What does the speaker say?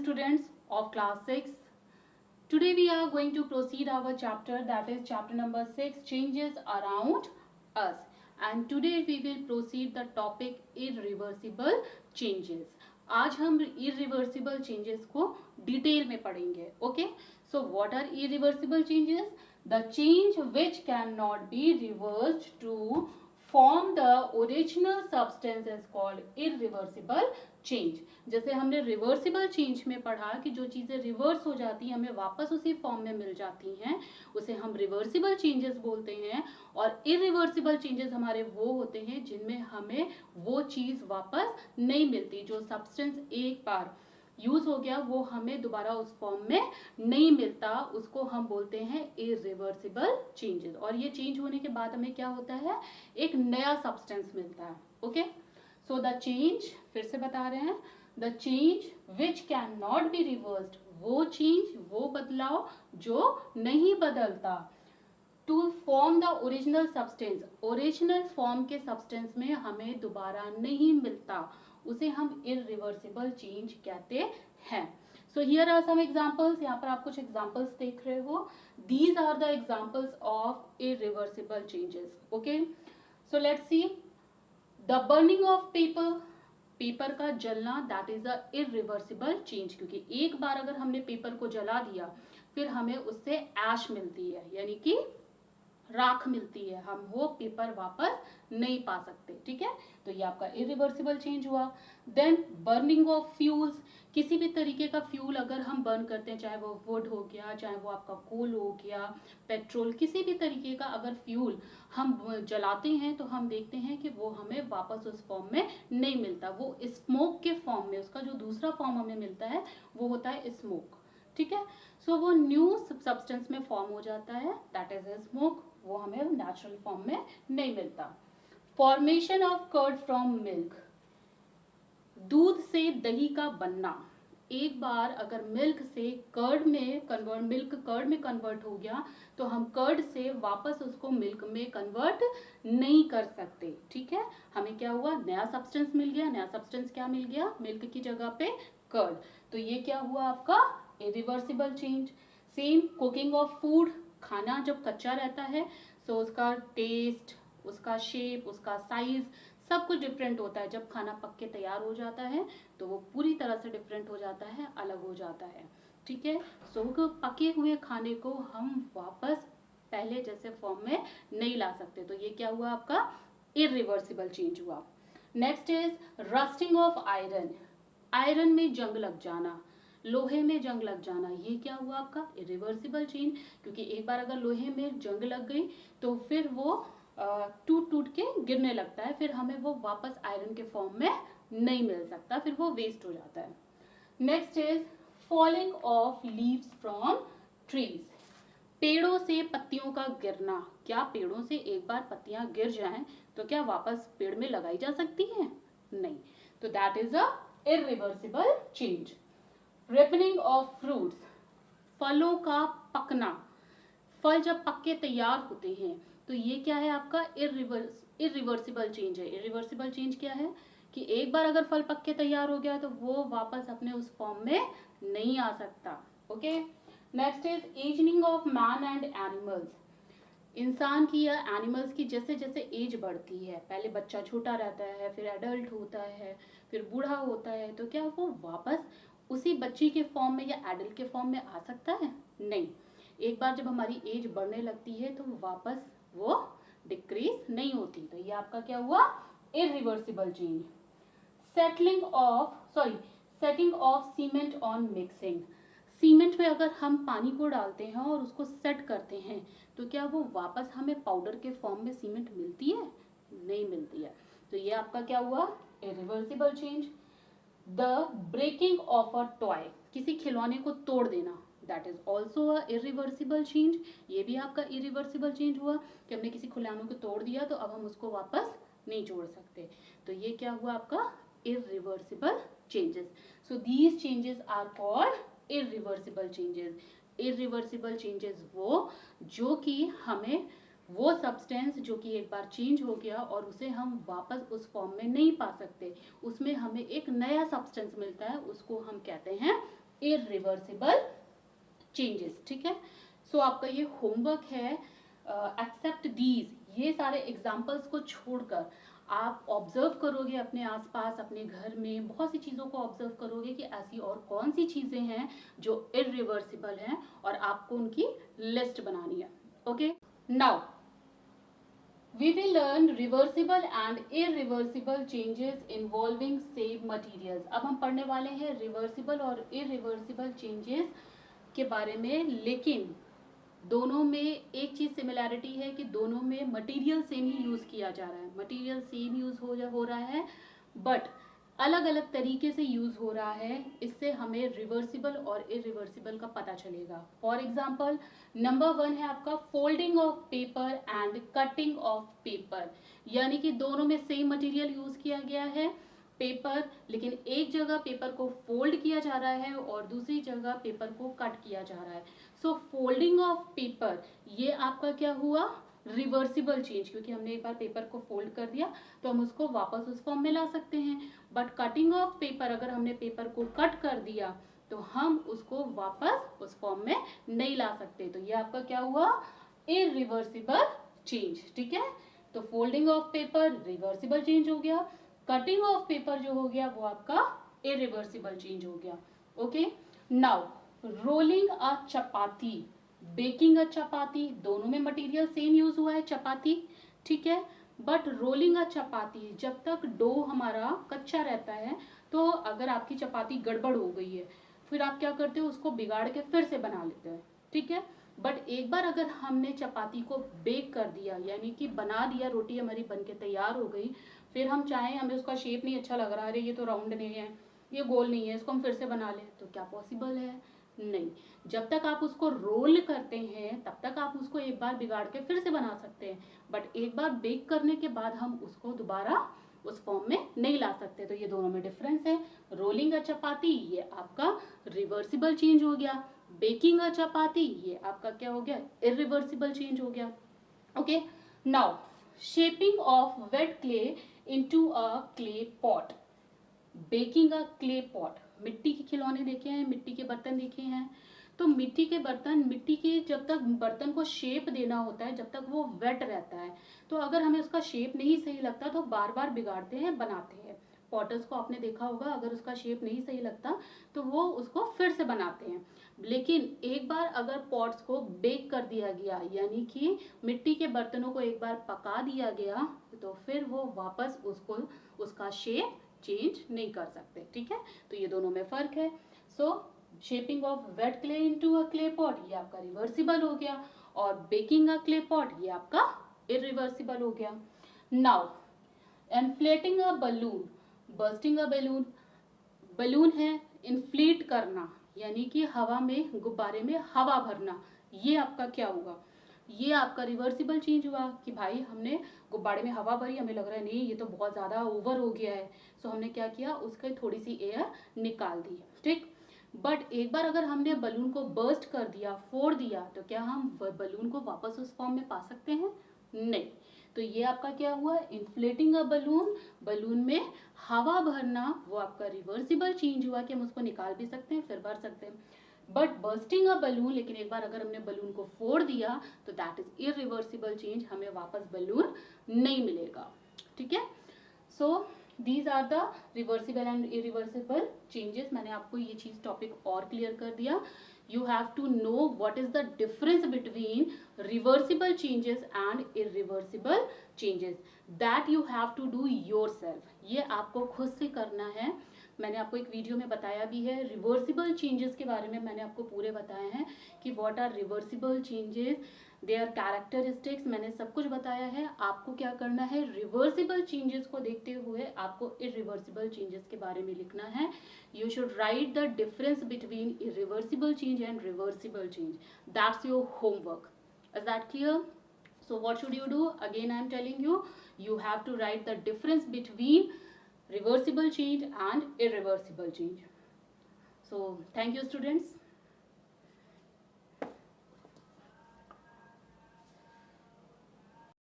students of class 6. Today we are going to proceed our chapter, that is chapter number 6, changes around us. And today we will proceed the topic irreversible changes. आज हम irreversible changes को detail में पढ़ेंगे. Okay, so what are irreversible changes? The change which cannot be reversed to form the original substance is called irreversible change. जैसे हमने reversible change में पढ़ा कि जो चीजें रिवर्स हो जाती हैं हमें वापस उसी फॉर्म में मिल जाती हैं, उसे हम रिवर्सिबल चेंजेस बोलते हैं. और इरिवर्सिबल चेंजेस हमारे वो होते हैं जिनमें हमें वो चीज वापस नहीं मिलती. जो सब्सटेंस एक बार यूज हो गया वो हमें दोबारा उस फॉर्म में नहीं मिलता, उसको हम बोलते हैं इरिवर्सिबल चेंजेस. और ये चेंज होने के बाद हमें क्या होता है, एक नया सब्सटेंस मिलता है. ओके, सो द चेंज, फिर से बता रहे हैं, the change which can not be reversed, वो चेंज, वो बदलाव जो नहीं बदलता. To form the original substance, original form के सब्सटेंस में हमें दोबारा नहीं मिलता, उसे हम इरिवर्सिबल चेंज कहते हैं. So here are some examples. यहाँ पर आप कुछ एग्जांपल्स देख रहे हो. These are the examples of irreversible changes. Okay, so let's see. The burning of paper, paper का जलना, that is a irreversible change. क्योंकि एक बार अगर हमने पेपर को जला दिया फिर हमें उससे ऐश मिलती है, यानी कि राख मिलती है, हम वो पेपर वापस नहीं पा सकते. ठीक है, तो ये आपका इरिवर्सिबल चेंज हुआ. देन बर्निंग ऑफ फ्यूल्स, किसी भी तरीके का फ्यूल अगर हम बर्न करते हैं, चाहे वो वुड हो गया, चाहे वो आपका कोल हो गया, पेट्रोल, किसी भी तरीके का अगर फ्यूल हम जलाते हैं तो हम देखते हैं कि वो हमें वापस उस फॉर्म में नहीं मिलता, वो स्मोक के फॉर्म में, उसका जो दूसरा फॉर्म हमें मिलता है वो होता है स्मोक. ठीक है, सो वो न्यू सब्सटेंस में फॉर्म हो जाता है, दैट इज ए स्मोक, वो हमें नेचुरल फॉर्म में नहीं मिलता. Formation of curd from milk, दूध से दही का बनना. एक बार अगर मिल्क से कर्ड में कन्वर्ट, मिल्क कर्ड में कन्वर्ट हो गया तो हम कर्ड से वापस उसको मिल्क में कन्वर्ट नहीं कर सकते. ठीक है, हमें क्या हुआ, नया सब्सटेंस मिल गया. नया सब्सटेंस क्या मिल गया, मिल्क की जगह पे कर्ड. तो ये क्या हुआ आपका irreversible change. Same cooking of food, खाना जब कच्चा रहता है तो उसका टेस्ट, उसका शेप, उसका साइज सब कुछ डिफरेंट होता है. जब खाना पक के तैयार हो जाता है तो वो पूरी तरह से डिफरेंट हो जाता है, अलग हो जाता है. ठीक है, सो पके हुए खाने को हम वापस पहले जैसे फॉर्म में नहीं ला सकते. तो ये क्या हुआ, आपका इरिवर्सिबल चेंज हुआ. Next is rusting of iron, iron में जंग लग जाना, लोहे में जंग लग जाना. ये क्या हुआ आपका इरिवर्सिबल चेंज. क्योंकि एक बार अगर लोहे में जंग लग गई तो फिर वो टूट टूट के गिरने लगता है, फिर हमें वो वापस आयरन के फॉर्म में नहीं मिल सकता, फिर वो वेस्ट हो जाता है. Next is falling of leaves from trees, पेड़ों से पत्तियों का गिरना. क्या पेड़ों से एक बार पत्तियां गिर जाएं तो क्या वापस पेड़ में लगाई जा सकती हैं? नहीं. तो that is a irreversible change. Ripening of fruits, फलों का पकना. फल जब पक के तैयार होते हैं तो ये क्या है, आपका इरिवर्सिबल चेंज है. इरिवर्सिबल चेंज क्या है कि एक बार अगर फल पक के तैयार हो गया तो वो वापस अपने उस फॉर्म में नहीं आ सकता. Okay, next is ageing of man and animals. इंसान की या एनिमल्स की जैसे जैसे एज बढ़ती है, पहले बच्चा छोटा रहता है, फिर एडल्ट होता है, फिर बूढ़ा होता है, तो क्या वो वापस उसी बच्ची के फॉर्म में या एडल्ट के फॉर्म में आ सकता है? नहीं. एक बार जब हमारी एज बढ़ने लगती है तो वापस वो डिक्रीज नहीं होती. तो ये आपका क्या हुआ, irreversible change. Setting of cement on mixing, cement में अगर हम पानी को डालते हैं और उसको सेट करते हैं तो क्या वो वापस हमें पाउडर के फॉर्म में सीमेंट मिलती है? नहीं मिलती है. तो ये आपका क्या हुआ, irreversible change. The breaking of a toy, किसी खिलौने को तोड़ देना, that is also a irreversible change. ये भी आपका इरिवर्सिबल चेंज हुआ कि हमने किसी खिलौने को तोड़ दिया तो अब हम उसको वापस नहीं जोड़ सकते. तो ये क्या हुआ आपका irreversible changes. So these changes are called irreversible changes. Irreversible changes वो जो कि हमें वो सब्सटेंस जो कि एक बार चेंज हो गया और उसे हम वापस उस फॉर्म में नहीं पा सकते, उसमें हमें एक नया सब्सटेंस मिलता है, उसको हम कहते हैं इरिवर्सिबल चेंजेस। ठीक है, सो आपका ये होमवर्क है। एक्सेप्ट दीज, ये सारे एग्जाम्पल्स को छोड़कर आप ऑब्जर्व करोगे अपने आसपास, अपने घर में बहुत सी चीज़ों को ऑब्जर्व करोगे कि ऐसी और कौन सी चीज़ें हैं जो इरिवर्सिबल हैं, और आपको उनकी लिस्ट बनानी है। Okay, now we will learn reversible and irreversible changes involving same materials। अब हम पढ़ने वाले हैं रिवर्सिबल और irreversible changes के बारे में, लेकिन दोनों में एक चीज सिमिलैरिटी है कि दोनों में मटेरियल सेम ही यूज किया जा रहा है, मटेरियल सेम यूज हो रहा है, बट अलग अलग तरीके से यूज हो रहा है। इससे हमें रिवर्सिबल और इरिवर्सिबल का पता चलेगा। फॉर एग्जाम्पल, नंबर 1 है आपका folding of paper and cutting of paper, यानी कि दोनों में सेम मटेरियल यूज किया गया है पेपर, लेकिन एक जगह पेपर को फोल्ड किया जा रहा है और दूसरी जगह पेपर को कट किया जा रहा है। सो फोल्डिंग ऑफ पेपर, ये आपका क्या हुआ, रिवर्सिबल चेंज, क्योंकि हमने एक बार पेपर को फोल्ड कर दिया तो हम उसको वापस उस फॉर्म में ला सकते हैं। बट कटिंग ऑफ पेपर, अगर हमने पेपर को कट कर दिया तो हम उसको वापस उस फॉर्म में नहीं ला सकते। तो ये आपका क्या हुआ, इरिवर्सिबल चेंज। ठीक है, तो folding of paper reversible change हो गया, कटिंग ऑफ पेपर जो हो गया वो आपका इरिवर्सिबल चेंज हो गया। Okay, now rolling a chapati, baking a chapati, दोनों में मटेरियल सेम यूज हुआ है चपाती। ठीक है, बट रोलिंग अ चपाती, जब तक डो हमारा कच्चा रहता है, तो अगर आपकी चपाती गड़बड़ हो गई है फिर आप क्या करते हो, उसको बिगाड़ के फिर से बना लेते हैं। ठीक है, बट एक बार अगर हमने चपाती को बेक कर दिया, यानी कि बना दिया, रोटी हमारी बन के तैयार हो गई, फिर हम चाहें हमें उसका शेप नहीं अच्छा लग रहा है, अरे ये तो राउंड नहीं है, ये गोल नहीं है, इसको हम फिर से बना लें, तो क्या पॉसिबल है? नहीं। जब तक आप उसको रोल करते हैं तब तक आप उसको एक बार बिगाड़ के फिर से बना सकते हैं, बट एक बार बेक करने के बाद हम उसको दोबारा उस फॉर्म में नहीं ला सकते। तो ये दोनों में डिफरेंस है। रोलिंग अ चपाती, ये आपका रिवर्सिबल चेंज हो गया, बेकिंग अ चपाती, ये आपका क्या हो गया, इरिवर्सिबल चेंज हो गया। Okay, now shaping of wet clay into a clay pot, baking a clay pot, मिट्टी के खिलौने देखे हैं, मिट्टी के बर्तन देखे हैं, तो मिट्टी के बर्तन, मिट्टी के जब तक बर्तन को शेप देना होता है, जब तक वो वेट रहता है, तो अगर हमें उसका शेप नहीं सही लगता तो बार बार बिगाड़ते हैं, बनाते हैं। पॉटर्स को आपने देखा होगा, अगर उसका शेप नहीं सही लगता तो वो उसको फिर से बनाते हैं। लेकिन एक बार अगर पॉट्स को बेक कर दिया गया, यानी कि मिट्टी के बर्तनों को एक बार पका दिया गया, तो फिर वो वापस उसको उसका शेप चेंज नहीं कर सकते। ठीक है, तो ये दोनों में फर्क है। So shaping of wet clay into a clay pot, ये आपका रिवर्सिबल हो गया, और बेकिंग अ क्ले पॉट, ये आपका इरिवर्सिबल हो गया। Now inflating a balloon, bursting a balloon, balloon है इन्फ्लेट करना, यानी कि हवा में, गुब्बारे में हवा भरना, ये आपका क्या हुआ, ये आपका रिवर्सिबल चेंज हुआ कि भाई हमने गुब्बारे में हवा भरी, हमें लग रहा है नहीं ये तो बहुत ज्यादा ओवर हो गया है, सो हमने क्या किया, उसके थोड़ी सी एयर निकाल दी। ठीक, बट एक बार अगर हमने बलून को बर्स्ट कर दिया, फोड़ दिया, तो क्या हम बलून को वापस उस फॉर्म में पा सकते हैं? नहीं। तो ये आपका क्या हुआ, इन्फ्लेटिंग अ बलून, बलून में हवा भरना, वो आपका रिवर्सिबल चेंज हुआ कि हम उसको निकाल भी सकते हैं फिर भर सकते हैं। बट बर्स्टिंग अ बलून, लेकिन एक बार अगर हमने बलून को फोड़ दिया तो दैट इज इरिवर्सिबल चेंज, हमें वापस बलून नहीं मिलेगा। ठीक है, so these are the reversible and irreversible changes. मैंने आपको ये चीज टॉपिक और क्लियर कर दिया। You have to know what is the difference between reversible changes and irreversible changes. That you have to do yourself. ये आपको खुद से करना है। मैंने आपको एक वीडियो में बताया भी है, रिवर्सिबल चेंजेस के बारे में मैंने आपको पूरे बताए हैं कि what are reversible changes, their characteristics, मैंने सब कुछ बताया है। आपको क्या करना है, रिवर्सिबल चेंजेस को देखते हुए आपको इरिवर्सिबल चेंजेस के बारे में लिखना है। You should write the difference between irreversible change and reversible change. That's your homework. Is that clear? So what should you do? Again, I am telling you, you have to write the difference between reversible change and irreversible change. So thank you, students.